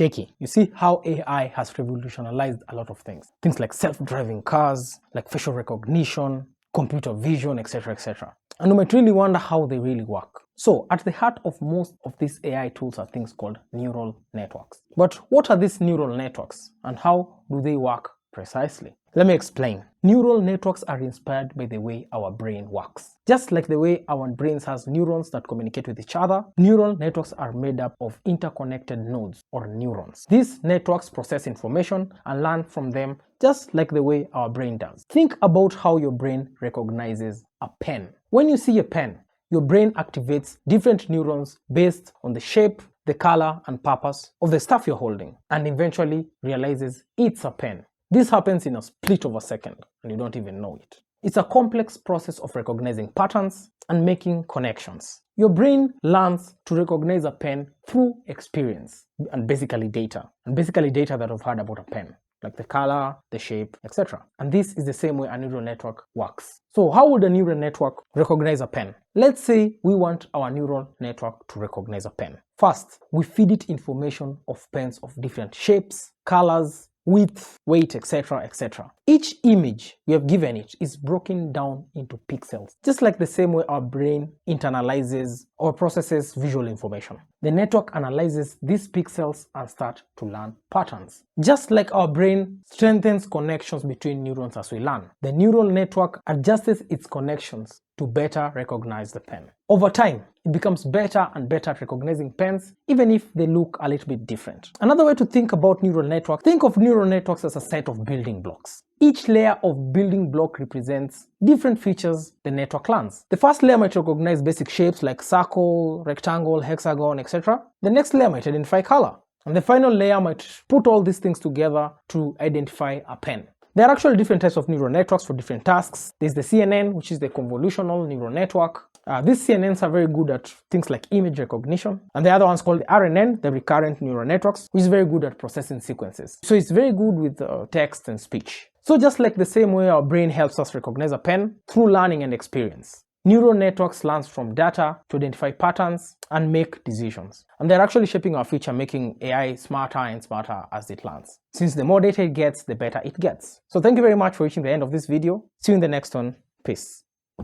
Checky, you see how AI has revolutionized a lot of things. Things like self-driving cars, like facial recognition, computer vision, etc., etc. And you might really wonder how they really work. So, at the heart of most of these AI tools are things called neural networks. But what are these neural networks and how do they work precisely? Let me explain. Neural networks are inspired by the way our brain works. Just like the way our brains has neurons that communicate with each other, neural networks are made up of interconnected nodes or neurons. These networks process information and learn from them just like the way our brain does. Think about how your brain recognizes a pen. When you see a pen, your brain activates different neurons based on the shape, the color, and purpose of the stuff you're holding, and eventually realizes it's a pen. This happens in a split of a second, and you don't even know it. It's a complex process of recognizing patterns and making connections. Your brain learns to recognize a pen through experience and basically data that I've heard about a pen, like the color, the shape, etc. And this is the same way a neural network works. So how would a neural network recognize a pen? Let's say we want our neural network to recognize a pen. First, we feed it information of pens of different shapes, colors, width, weight, etc., etc. Each image we have given it is broken down into pixels, just like the same way our brain internalizes or processes visual information. The network analyzes these pixels and starts to learn patterns. Just like our brain strengthens connections between neurons as we learn, the neural network adjusts its connections to better recognize the pen. Over time, it becomes better and better at recognizing pens, even if they look a little bit different. Another way to think about neural networks, think of neural networks as a set of building blocks. Each layer of building block represents different features the network learns. The first layer might recognize basic shapes like circle, rectangle, hexagon, etc. The next layer might identify color. And the final layer might put all these things together to identify a pen. There are actually different types of neural networks for different tasks. There's the CNN, which is the convolutional neural network. These CNNs are very good at things like image recognition. And the other one's called the RNN, the recurrent neural networks, which is very good at processing sequences. So it's very good with text and speech. So just like the same way our brain helps us recognize a pen through learning and experience, neural networks learn from data to identify patterns and make decisions. And they're actually shaping our future, making AI smarter and smarter as it learns. Since the more data it gets, the better it gets. So thank you very much for reaching the end of this video. See you in the next one. Peace.